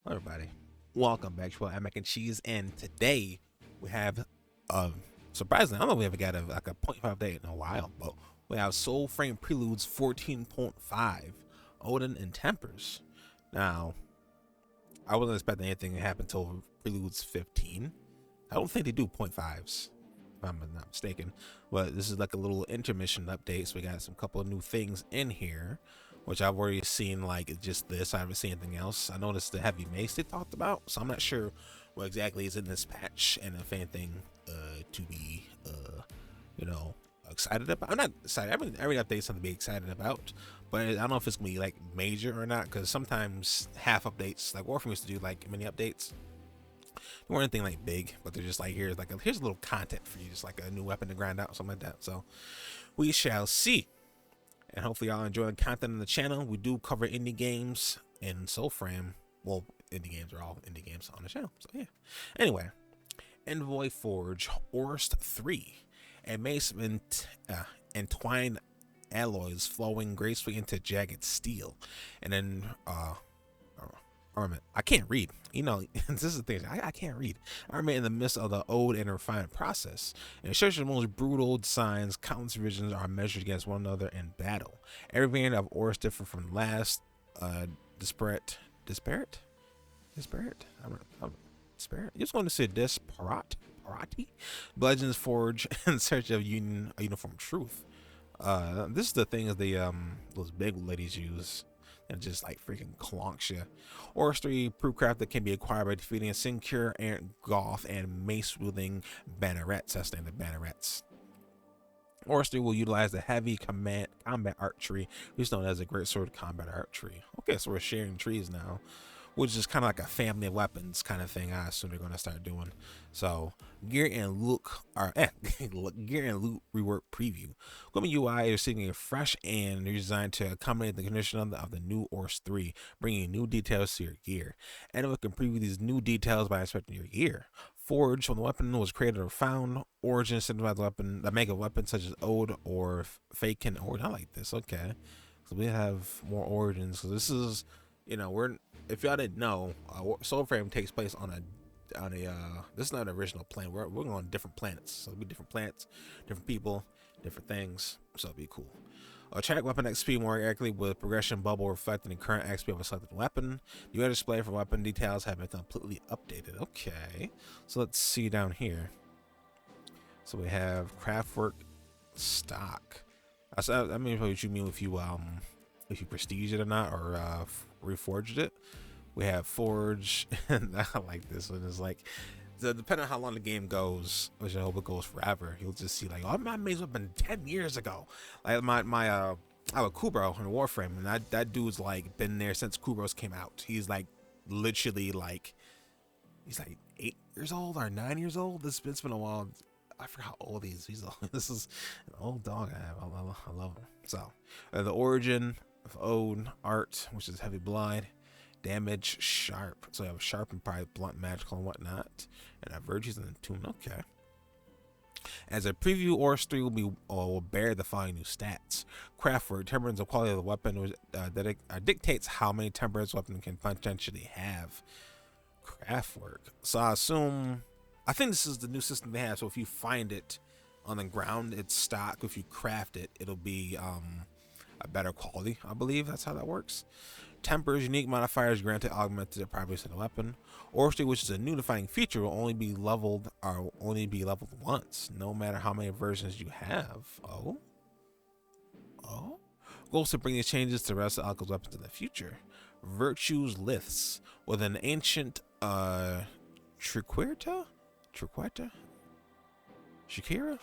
Hello everybody, welcome back to Lmacncheese, and today we have, surprisingly, I don't know if we ever got a 0.5 day in a while, but we have Soulframe Preludes 14.5, Odin and Tempers. Now, I wasn't expecting anything to happen until Preludes 15. I don't think they do 0.5s, if I'm not mistaken, but this is like a little intermission update, so we got some couple of new things in here, which I've already seen. Like just this, I haven't seen anything else. I noticed the heavy mace they talked about, so I'm not sure what exactly is in this patch, and if anything to be you know excited about. I'm not excited. Every update something to be excited about, but I don't know if it's gonna be like major or not, because sometimes half updates, like Warframe used to do like mini updates, they weren't anything like big, but they're just like, here's a little content for you, just like a new weapon to grind out, something like that. So we shall see, and hopefully y'all enjoy the content on the channel. We do cover indie games in Soulframe. Well, indie games are all indie games on the channel, so yeah. Anyway, Envoy Forge Orst 3, amazement entwined alloys flowing gracefully into jagged steel, and then armament. I can't read. This is the thing. I can't read. Armament in the midst of the old and refined process. And it shows the most brutal designs, countless visions are measured against one another in battle. Every variant of ore is different from the last. Disparate. I'm disparate. Just going to say Parati. Legends forge in search of a uniform truth. This is the thing that those big ladies use, and just like freaking clonks you. Orrery Provecraft that can be acquired by defeating a Sincure, Errant Goth, and mace wielding bannerets. That's the name of bannerets. Orrery will utilize the heavy combat archery, which is known as a great sword combat archery. Okay, so we're sharing trees now, which is kind of like a family of weapons kind of thing. I assume they're going to start doing. So gear and look are gear and loot rework preview. Equipment UI is seeing a fresh and redesigned to accommodate the condition of the new Ors 3, bringing new details to your gear. And we can preview these new details by inspecting your gear. Forge when the weapon was created or found. Origin signifies the weapon that make a weapon such as Ode or Faken. Or I like this. Okay, so we have more origins. So this is, we're, if y'all didn't know, Soulframe takes place on a this is not an original planet. We're going on different planets, so it'll be different planets, different people, different things. So it'll be cool. Track weapon XP more accurately with progression bubble reflecting the current XP of a selected weapon. The UI display for weapon details have been completely updated. Okay, so let's see down here. So we have craftwork stock. I mean, what you mean if you prestige it or not, or reforged it. We have forge, and I like this one. It's like, depending on how long the game goes, which I hope it goes forever, you'll just see like, oh, my maze weapon 10 years ago. Like I have a Kubro in Warframe, and that dude's like been there since Kubros came out. He's like literally like, he's like 8 years old or 9 years old. It's been a while. I forgot how old he is. This is an old dog I have. I love him. So the origin of Ode art, which is heavy blind. Damage sharp, so I have sharp and probably blunt, magical, and whatnot, and I have virtues in the tune. Okay. As a preview, Ors 3 will bear the following new stats. Craftwork determines the quality of the weapon, dictates how many temperance weapon can potentially have. Craftwork. So I think this is the new system they have. So if you find it on the ground, it's stock. If you craft it, it'll be a better quality. I believe that's how that works. Tempers, unique modifiers granted augmented properties to the weapon. Orrery, which is a new defining feature, will only be leveled once, no matter how many versions you have. Goals to bring these changes to the rest of Alka's weapons in the future. Virtues liths with an ancient Triqueta? Shakira?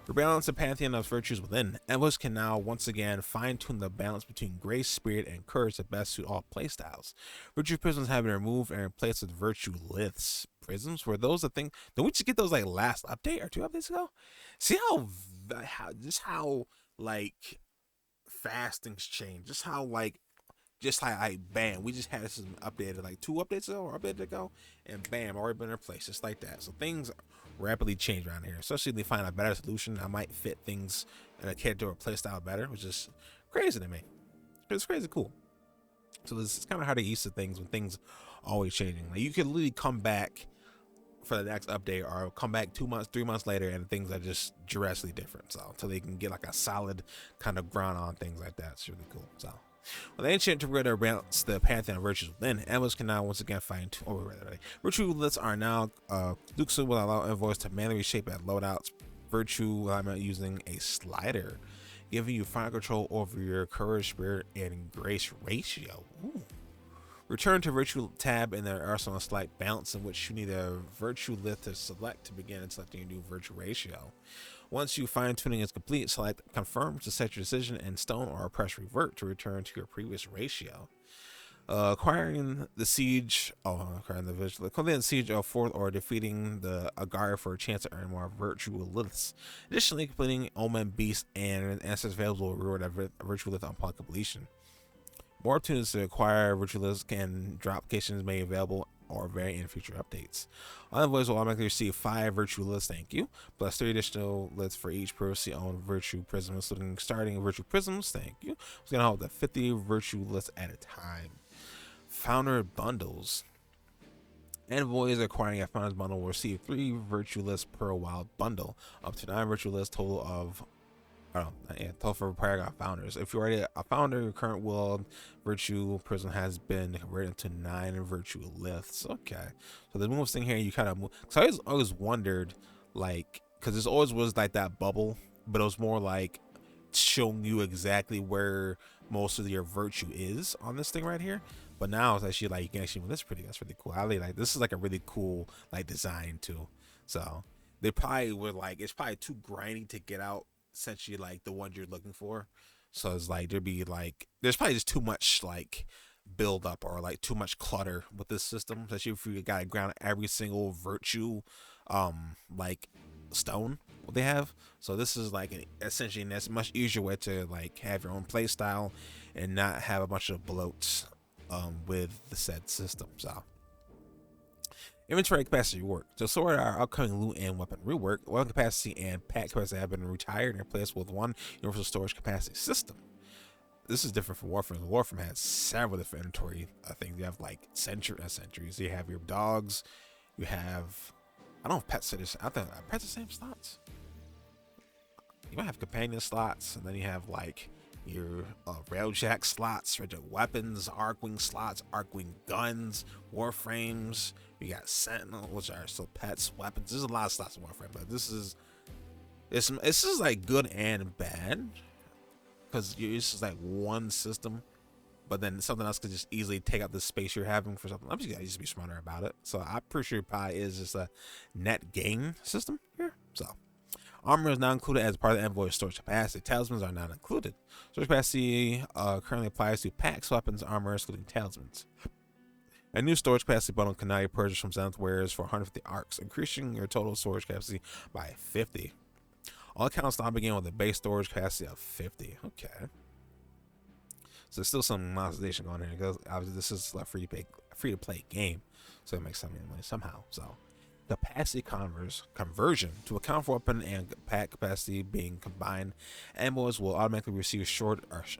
Rebalance the pantheon of virtues within. Envoys can now once again fine-tune the balance between grace, spirit, and courage to best suit all playstyles. Virtue prisms have been removed and replaced with virtue liths. Prisms were those the thing? Did we just get those like last update or 2 updates ago? See how like fast things change. Just how I bam, we just had this updated like 2 updates ago or updated ago, and bam, already been replaced just like that. So things rapidly change around here, especially if they find a better solution that might fit things in a character or play style better, which is crazy to me. It's crazy cool. So this is kind of how they used to things when things always changing. Like you could literally come back for the next update or come back 2 months, 3 months later, and things are just drastically different. So until they can get like a solid kind of ground on things like that, it's really cool. So when the ancient interpreter balance the pantheon of virtues within, envoys can now once again find virtue lists are now exclusive will allow envoys to manually shape at loadouts virtue alignment using a slider, giving you final control over your courage, spirit, and grace ratio. Ooh. Return to Virtue tab in the arsenal slight balance in which you need a Virtue list to select to begin and selecting your new Virtue ratio. Once you fine tuning is complete, select Confirm to set your decision in stone or press Revert to return to your previous ratio. Acquiring the siege, acquiring the siege of fourth or defeating the Agar for a chance to earn more virtue lists. Additionally, completing Omen Beast and Ancestors available will reward a virtue list upon completion. More opportunities to acquire virtue lists can drop applications made available or vary in future updates. All envoys will automatically receive 5 virtue lists, thank you, plus 3 additional lists for each previously owned virtue prism, including starting virtue prisms, thank you. It's going to hold the 50 virtue lists at a time. Founder bundles. Envoys acquiring a founder's bundle will receive 3 virtue lists per wild bundle, up to 9 virtue lists total of total for paragraph founders. If you're already a founder, your current world virtue prism has been converted into 9 virtue lists. Okay, so the moves thing here, you kind of move. So I always wondered, like, because this always was like that bubble, but it was more like showing you exactly where most of your virtue is on this thing right here. But now it's actually like you can actually, well, that's really cool. I really like this. Is like a really cool like design too. So they probably were like, it's probably too grindy to get out essentially like the one you're looking for. So it's like there's probably just too much like build up or like too much clutter with this system, especially if you gotta ground every single virtue like stone what they have. So this is like essentially that's a much easier way to like have your own play style and not have a bunch of bloats with the said system. So inventory capacity rework. To sort our upcoming loot and weapon rework, weapon capacity and pack capacity have been retired and replaced with one universal storage capacity system. This is different from Warframe. Warframe has several different inventory things. You have like centuries. You have your dogs. You have, I don't know if pets are this. I think pets are the same slots. You might have companion slots, and then you have like your railjack slots, your weapons, arcwing slots, arcwing guns, warframes. You got sentinel, which are still pets, weapons. There's a lot of slots in Warframe, but this is like good and bad because it's just like one system, but then something else could just easily take up the space you're having for something. I'm just gonna be smarter about it. So I'm pretty sure probably is just a net gain system here. So armor is not included as part of the envoy storage capacity. Talismans are not included. Storage capacity currently applies to packs, weapons, armor, excluding talismans. A new storage capacity bundle can now be purchased from Zenith Wares for 150 arcs, increasing your total storage capacity by 50. All accounts now begin with a base storage capacity of 50. Okay. So there's still some monetization going on here because obviously this is a free to play game, so it makes some money somehow. So capacity conversion to account for weapon and pack capacity being combined, envoys will automatically receive storage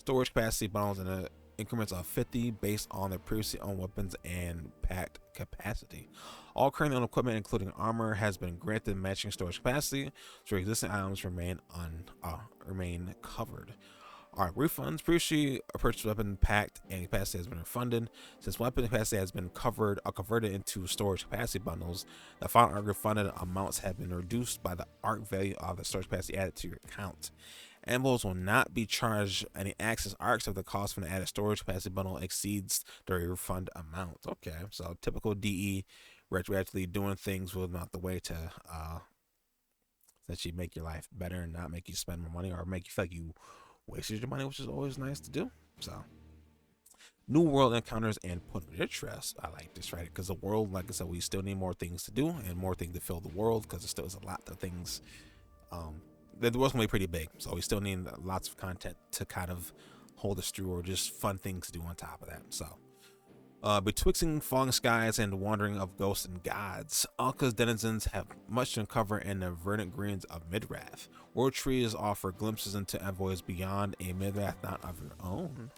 capacity bundles in a increments of 50 based on the previously owned weapons and packed capacity. All currently owned equipment, including armor, has been granted matching storage capacity, so existing items remain covered. Alright, refunds. Previously purchased weapon packed and capacity has been refunded. Since weapon capacity has been converted into storage capacity bundles, the final arc refunded amounts have been reduced by the arc value of the storage capacity added to your account. Envoys will not be charged any access arcs if the cost from the added storage capacity bundle exceeds the refund amount. Okay, so typical DE, retroactively doing things was not the way to essentially make your life better and not make you spend more money or make you feel like you wasted your money, which is always nice to do. So new world encounters and point of interest. I like this, right? Because the world, like I said, we still need more things to do and more things to fill the world because there still is a lot of things. The world's gonna be pretty big, so we still need lots of content to kind of hold us through, or just fun things to do on top of that. So betwixt falling skies and the wandering of ghosts and gods, Alka's denizens have much to uncover in the verdant greens of Midrath. World trees offer glimpses into envoys beyond a Midrath not of your own.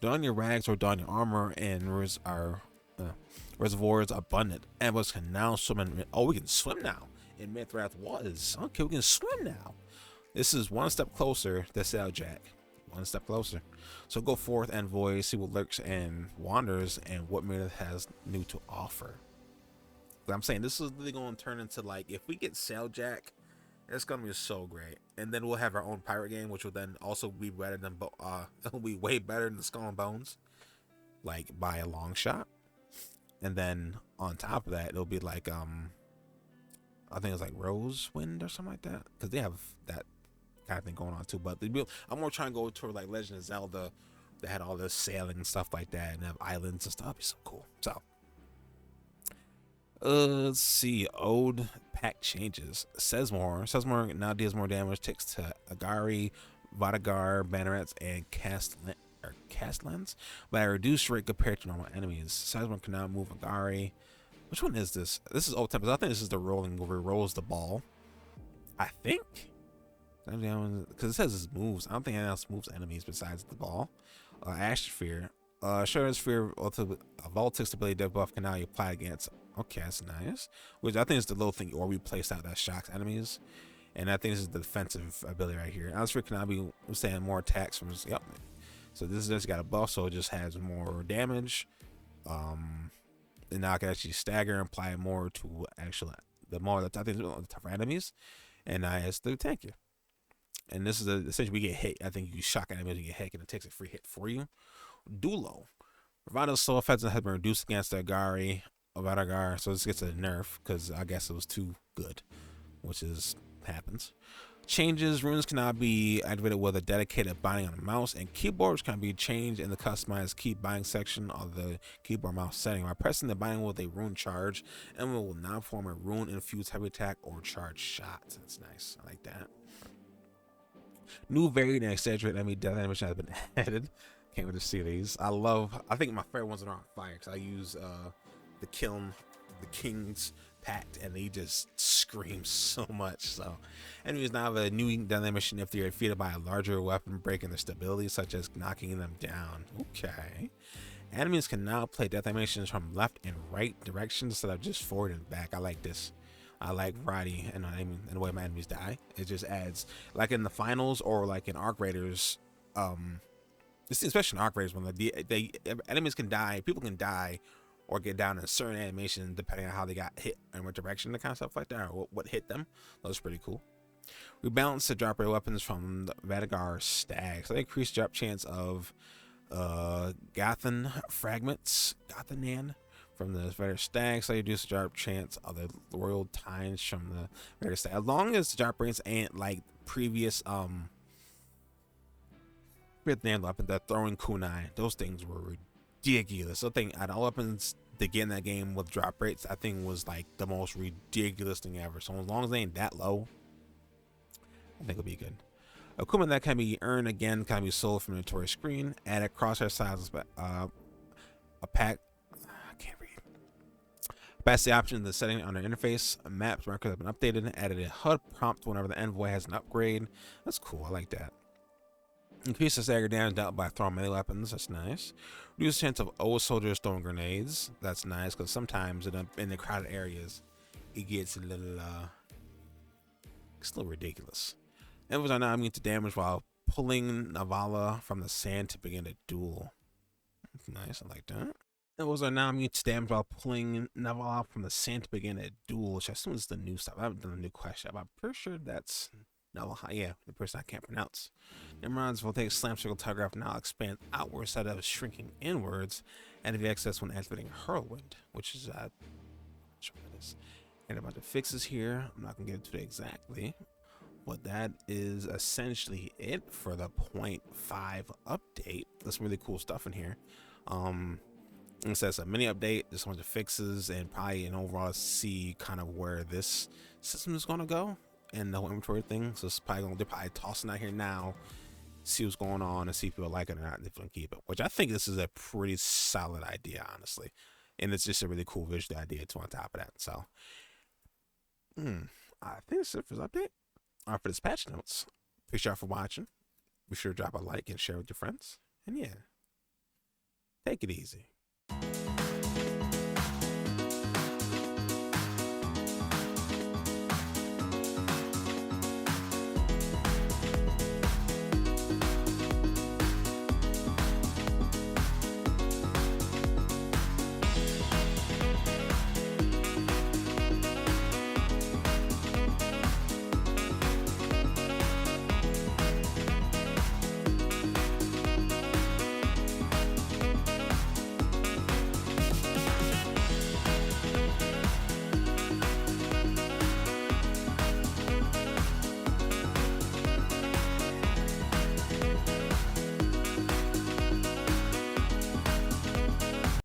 Don your rags or don your armor, and reservoirs abundant. Animals can now swim in. Oh, we can swim now in Mithrath waters. Okay, we can swim now. This is one step closer to Sailjack. One step closer. So go forth, envoy, see what lurks and wanders, and what Mithrath has new to offer. I'm saying this is really going to turn into, like, if we get Sailjack, it's going to be so great. And then we'll have our own pirate game, which will then also be better than, it'll be way better than Skull and Bones, like, by a long shot. And then on top of that, it'll be like, I think it's like Rosewind or something like that, because they have that kind of thing going on too. But I'm more trying to go toward like Legend of Zelda, that had all this sailing and stuff like that, and have islands and stuff. It'd be so cool. So, let's see. Ode pack changes. Sesmore now deals more damage. Takes to Agari, Vadagar, Bannerets, and Castlands, but at a reduced rate compared to normal enemies. Sesmore can now move Agari. Which one is this? This is Old Tempest. I think this is the rolling where it rolls the ball. I think. Because it says it moves. I don't think anything else moves enemies besides the ball. Astrosphere. Sphere a Voltic stability debuff can now be applied against. Okay, that's nice. Which I think is the little thing or we place out that shocks enemies. And I think this is the defensive ability right here. Astrosphere can now be withstand more attacks from. Yep. So this just got a buff, so it just has more damage. And now I can actually stagger and apply more to actually the tougher enemies. And now it's to tank you. And this is essentially we get hit. I think you shock enemies, you get hit, and it takes a free hit for you. Dulo. Bravato's soul offensive has been reduced against the Agari of Vadagar, so this gets a nerf because I guess it was too good, which happens. Changes. Runes cannot be activated with a dedicated binding on the mouse, and keyboards can be changed in the customized key binding section of the keyboard mouse setting. By pressing the binding with a rune charge, Emma will now form a rune infused heavy attack or charge shot. That's nice. I like that. New varied and exaggerated enemy death animation has been added. Can't wait to see these. I think my favorite ones are on fire because I use the King's Pact, and he just screams so much. So enemies now have a new death animation if they're defeated by a larger weapon, breaking their stability, such as knocking them down. Okay. Enemies can now play death animations from left and right directions instead of just forward and back. I like this. I like variety and the way my enemies die. It just adds, like in the finals or like in Arc Raiders, especially in Arc Raiders, when they enemies can die, people can die or get down in a certain animation depending on how they got hit and what direction, the kind of stuff like that, or what hit them. That was pretty cool. We balanced the drop rate weapons from the Vadagar stag, so they increased drop chance of Gothan fragments, Gothanan from the Vader stag, so you reduce the drop chance of the Royal Tines from the Vader stag. As long as the drop rates ain't like previous name weapon, the throwing kunai, those things were ridiculous. So I think out of all weapons to get in that game with drop rates, I think was like the most ridiculous thing ever. So as long as they ain't that low, I think it'll be good. Equipment that can be earned again can be sold from the inventory screen. Added crosshair sizes, a pack. I can't read. Past the option in the setting on the interface. Maps markers have been updated. Added a HUD prompt whenever the envoy has an upgrade. That's cool. I like that. Increase the stagger damage dealt by throwing melee weapons. That's nice. Reduce the chance of old soldiers throwing grenades. That's nice because sometimes in the crowded areas, it gets a little ridiculous. Envoys are now immune to damage while pulling Navala from the sand to begin a duel. That's nice. I like that. Envoys are now immune to damage while pulling Navala from the sand to begin a duel, which I assume is the new stuff. I haven't done a new question, but I'm pretty sure that's Navala. Yeah, the person I can't pronounce. Nimrod's Voltaic Slam Circle Telegraph now expand outwards instead of shrinking inwards, and the access when activating Hurlwind, which is not sure what it is. And about the fixes here, I'm not gonna get into it exactly, but that is essentially it for the 0.5 update. There's some really cool stuff in here. It says a mini update, there's a bunch of fixes, and probably an overall see kind of where this system is gonna go and the whole inventory thing. So it's probably they're probably tossing out here now, see what's going on, and see if people like it or not, if they can keep it. Which I think this is a pretty solid idea, honestly, and it's just a really cool visual idea too on top of that. So, I think that's it for this update. For this patch notes. Appreciate y'all for watching. Be sure to drop a like and share with your friends. And yeah. Take it easy.